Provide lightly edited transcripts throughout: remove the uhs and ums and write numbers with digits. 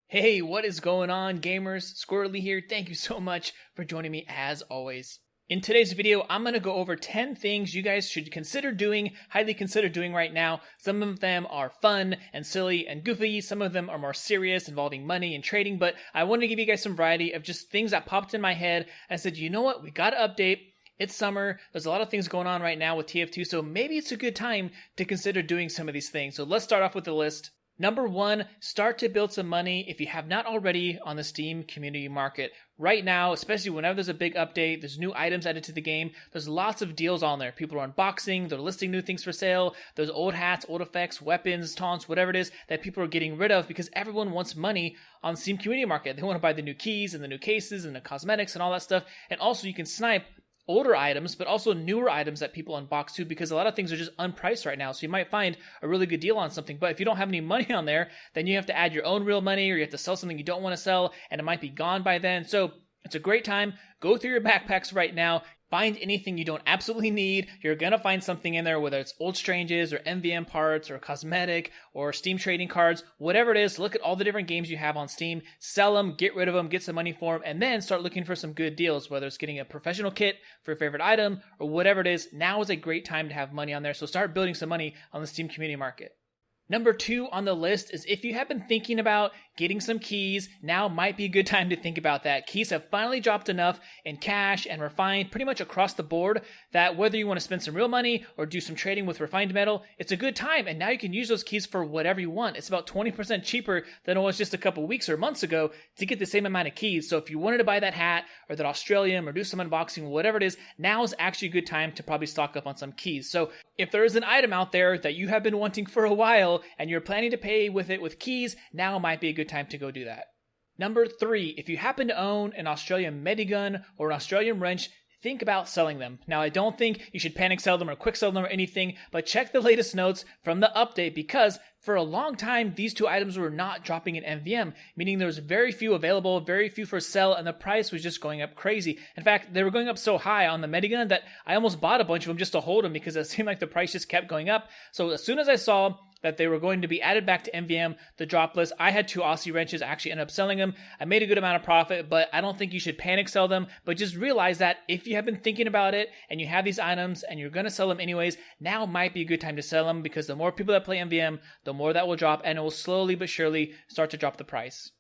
Hey, what is going on, gamers? Squirrely here. Thank you so much for joining me as always. In today's video, I'm going to go over 10 things you guys should consider doing, highly consider doing right now. Some of them are fun and silly and goofy. Some of them are more serious, involving money and trading, but I want to give you guys some variety of just things that popped in my head. I said, you know what? We got to update. It's summer. There's a lot of things going on right now with TF2, so maybe it's a good time to consider doing some of these things. So let's start off with the list. Number one, start to build some money if you have not already on the Steam community market. Right now, especially whenever there's a big update, there's new items added to the game, there's lots of deals on there. People are unboxing, they're listing new things for sale, there's old hats, old effects, weapons, taunts, whatever it is that people are getting rid of because everyone wants money on the Steam community market. They want to buy the new keys and the new cases and the cosmetics and all that stuff. And also you can snipe older items, but also newer items that people unbox too, because a lot of things are just unpriced right now. So you might find a really good deal on something, but if you don't have any money on there, then you have to add your own real money, or you have to sell something you don't want to sell, and it might be gone by then. So it's a great time. Go through your backpacks right now. Find anything you don't absolutely need. You're going to find something in there, whether it's old stranges or MVM parts or cosmetic or Steam trading cards, whatever it is. Look at all the different games you have on Steam, sell them, get rid of them, get some money for them, and then start looking for some good deals, whether it's getting a professional kit for your favorite item or whatever it is. Now is a great time to have money on there. So start building some money on the Steam community market. Number two on the list is if you have been thinking about getting some keys, now might be a good time to think about that. Keys have finally dropped enough in cash and refined pretty much across the board that whether you want to spend some real money or do some trading with refined metal, it's a good time. And now you can use those keys for whatever you want. It's about 20% cheaper than it was just a couple weeks or months ago to get the same amount of keys. So if you wanted to buy that hat or that australium or do some unboxing, whatever it is, now is actually a good time to probably stock up on some keys. So if there is an item out there that you have been wanting for a while and you're planning to pay with it with keys, now might be a good time to go do that. Number three, if you happen to own an Australian medigun or an Australian wrench, think about selling them. Now, I don't think you should panic sell them or quick sell them or anything, but check the latest notes from the update because for a long time, these two items were not dropping in MVM, meaning there was very few available, very few for sale, and the price was just going up crazy. In fact, they were going up so high on the medigun that I almost bought a bunch of them just to hold them because it seemed like the price just kept going up. So as soon as I saw that they were going to be added back to MVM, the drop list, I had two Aussie wrenches. I actually ended up selling them. I made a good amount of profit, but I don't think you should panic sell them. But just realize that if you have been thinking about it and you have these items and you're going to sell them anyways, now might be a good time to sell them because the more people that play MVM, the more that will drop and it will slowly but surely start to drop the price.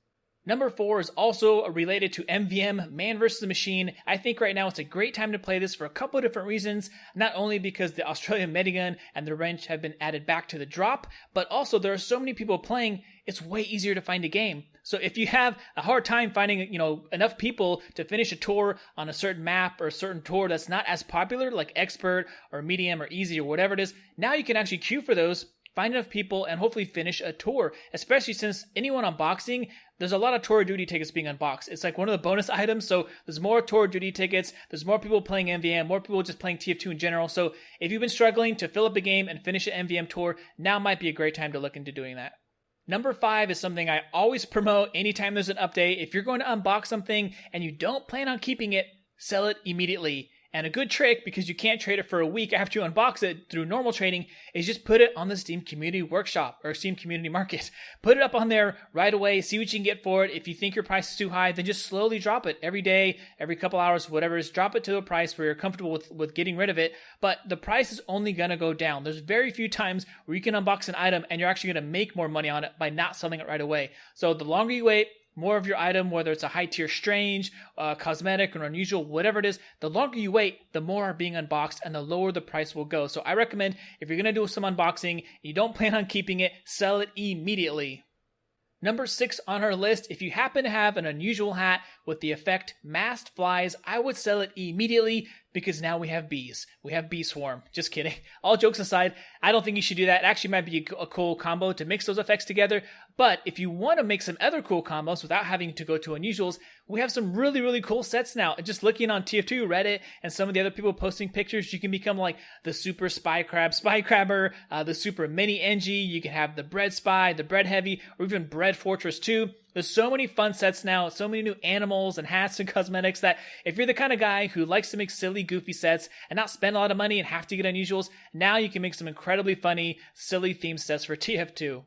Number four is also related to MVM, Man vs. Machine. I think right now it's a great time to play this for a couple of different reasons. Not only because the Australian medigun and the wrench have been added back to the drop, but also there are so many people playing, it's way easier to find a game. So if you have a hard time finding, enough people to finish a tour on a certain map or a certain tour that's not as popular, like expert or medium or easy or whatever it is, now you can actually queue for those, find enough people, and hopefully finish a tour, especially since anyone unboxing, there's a lot of tour duty tickets being unboxed. It's like one of the bonus items, so there's more tour duty tickets, there's more people playing MVM, more people just playing TF2 in general. So if you've been struggling to fill up a game and finish an MVM tour, now might be a great time to look into doing that. Number five is something I always promote anytime there's an update. If you're going to unbox something and you don't plan on keeping it, sell it immediately. And a good trick, because you can't trade it for a week after you unbox it through normal trading, is just put it on the Steam Community Workshop or Steam Community Market. Put it up on there right away, see what you can get for it. If you think your price is too high, then just slowly drop it every day, every couple hours, whatever it is, drop it to a price where you're comfortable with getting rid of it. But the price is only going to go down. There's very few times where you can unbox an item and you're actually going to make more money on it by not selling it right away. So the longer you wait, more of your item, whether it's a high tier strange, cosmetic, or unusual, whatever it is, the longer you wait, the more are being unboxed and the lower the price will go. So I recommend if you're going to do some unboxing, you don't plan on keeping it, sell it immediately. Number six on our list, if you happen to have an unusual hat with the effect Masked Flies, I would sell it immediately because now we have bees. We have bee swarm. Just kidding. All jokes aside, I don't think you should do that. It actually might be a cool combo to mix those effects together. But if you want to make some other cool combos without having to go to unusuals, we have some really, really cool sets now. And just looking on TF2, Reddit, and some of the other people posting pictures, you can become like the super spy crabber, the super mini Engie. You can have the bread spy, the bread heavy, or even bread fortress 2. There's so many fun sets now, so many new animals and hats and cosmetics that if you're the kind of guy who likes to make silly, goofy sets and not spend a lot of money and have to get unusuals, now you can make some incredibly funny, silly themed sets for TF2.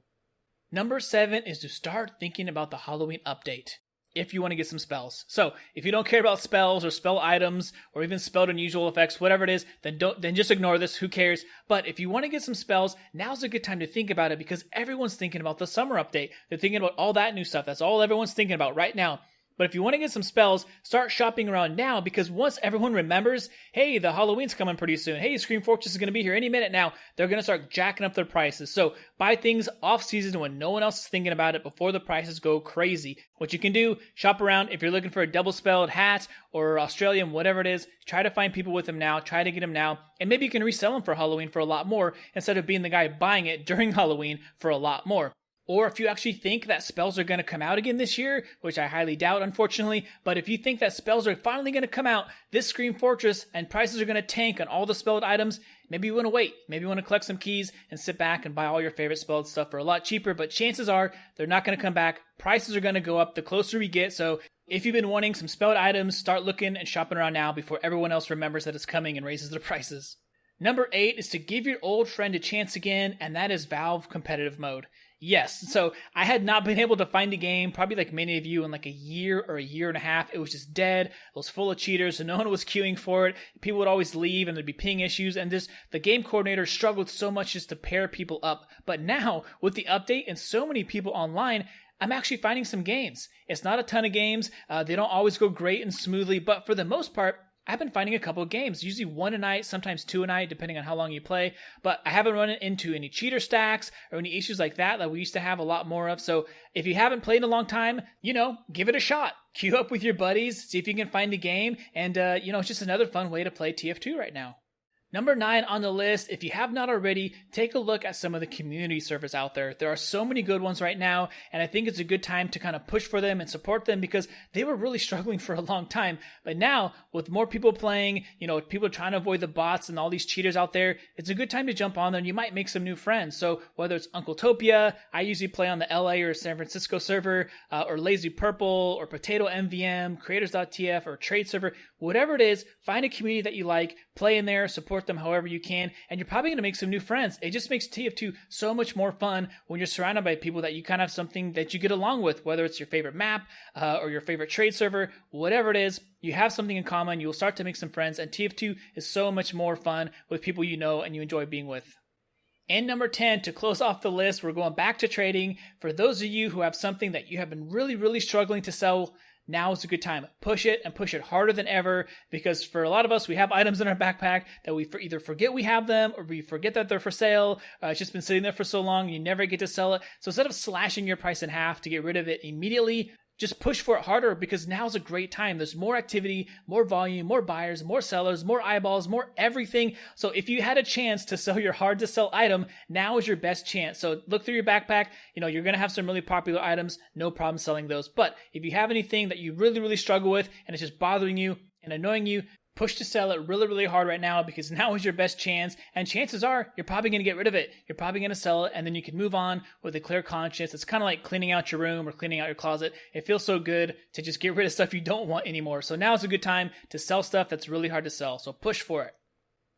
Number 7 is to start thinking about the Halloween update if you want to get some spells. So if you don't care about spells or spell items or even spelled unusual effects, whatever it is, then just ignore this. Who cares? But if you want to get some spells, now's a good time to think about it because everyone's thinking about the summer update. They're thinking about all that new stuff. That's all everyone's thinking about right now. But if you want to get some spells, start shopping around now because once everyone remembers, hey, the Halloween's coming pretty soon. Hey, Scream Fortress is going to be here any minute now. They're going to start jacking up their prices. So buy things off season when no one else is thinking about it before the prices go crazy. What you can do, shop around. If you're looking for a double spelled hat or Australium, whatever it is, try to find people with them now. Try to get them now. And maybe you can resell them for Halloween for a lot more instead of being the guy buying it during Halloween for a lot more. Or if you actually think that spells are going to come out again this year, which I highly doubt, unfortunately, but if you think that spells are finally going to come out this Scream Fortress and prices are going to tank on all the spelled items, maybe you want to wait. Maybe you want to collect some keys and sit back and buy all your favorite spelled stuff for a lot cheaper, but chances are they're not going to come back. Prices are going to go up the closer we get, so if you've been wanting some spelled items, start looking and shopping around now before everyone else remembers that it's coming and raises their prices. Number 8 is to give your old friend a chance again, and that is Valve competitive mode. Yes, so I had not been able to find a game, probably like many of you, in like a year or a year and a half. It was just dead. It was full of cheaters, so no one was queuing for it. People would always leave, and there'd be ping issues, and the game coordinator struggled so much just to pair people up. But now, with the update and so many people online, I'm actually finding some games. It's not a ton of games. They don't always go great and smoothly, but for the most part, I've been finding a couple of games, usually one a night, sometimes two a night, depending on how long you play, but I haven't run into any cheater stacks or any issues like that we used to have a lot more of. So if you haven't played in a long time, give it a shot. Queue up with your buddies, see if you can find a game, and it's just another fun way to play TF2 right now. Number 9 on the list, if you have not already, take a look at some of the community servers out there. There are so many good ones right now, and I think it's a good time to kind of push for them and support them because they were really struggling for a long time. But now, with more people playing, people trying to avoid the bots and all these cheaters out there, it's a good time to jump on there and you might make some new friends. So whether it's Uncletopia, I usually play on the LA or San Francisco server, or Lazy Purple, or Potato MVM, creators.tf, or Trade server, whatever it is, find a community that you like, play in there, support them however you can, and you're probably going to make some new friends. It just makes TF2 so much more fun when you're surrounded by people that you kind of have something that you get along with, whether it's your favorite map or your favorite trade server, whatever it is, you have something in common, you will start to make some friends, and TF2 is so much more fun with people you know and you enjoy being with. And number 10, to close off the list, we're going back to trading. For those of you who have something that you have been really, really struggling to sell, now is a good time. Push it and push it harder than ever because for a lot of us, we have items in our backpack that we either forget we have them or we forget that they're for sale. It's just been sitting there for so long, you never get to sell it. So instead of slashing your price in half to get rid of it immediately, just push for it harder because now's a great time. There's more activity, more volume, more buyers, more sellers, more eyeballs, more everything. So if you had a chance to sell your hard to sell item, now is your best chance. So look through your backpack. You're going to have some really popular items. No problem selling those. But if you have anything that you really, really struggle with and it's just bothering you and annoying you, push to sell it really, really hard right now because now is your best chance. And chances are you're probably going to get rid of it. You're probably going to sell it and then you can move on with a clear conscience. It's kind of like cleaning out your room or cleaning out your closet. It feels so good to just get rid of stuff you don't want anymore. So now is a good time to sell stuff that's really hard to sell. So push for it.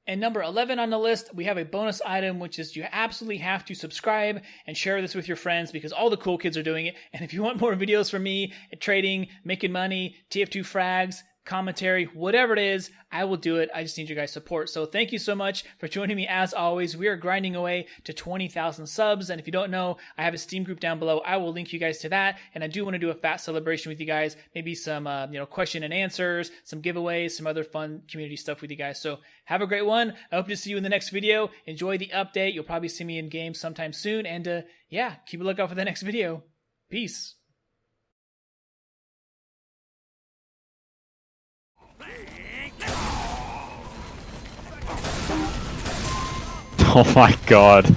And number 11 on the list, we have a bonus item, which is you absolutely have to subscribe and share this with your friends because all the cool kids are doing it. And if you want more videos from me at trading, making money, TF2 frags, commentary, whatever it is, I will do it. I just need your guys' support. So thank you so much for joining me as always. We are grinding away to 20,000 subs. And if you don't know, I have a Steam group down below. I will link you guys to that. And I do want to do a fat celebration with you guys. Maybe some, question and answers, some giveaways, some other fun community stuff with you guys. So have a great one. I hope to see you in the next video. Enjoy the update. You'll probably see me in game sometime soon. And keep a lookout for the next video. Peace. Oh my god.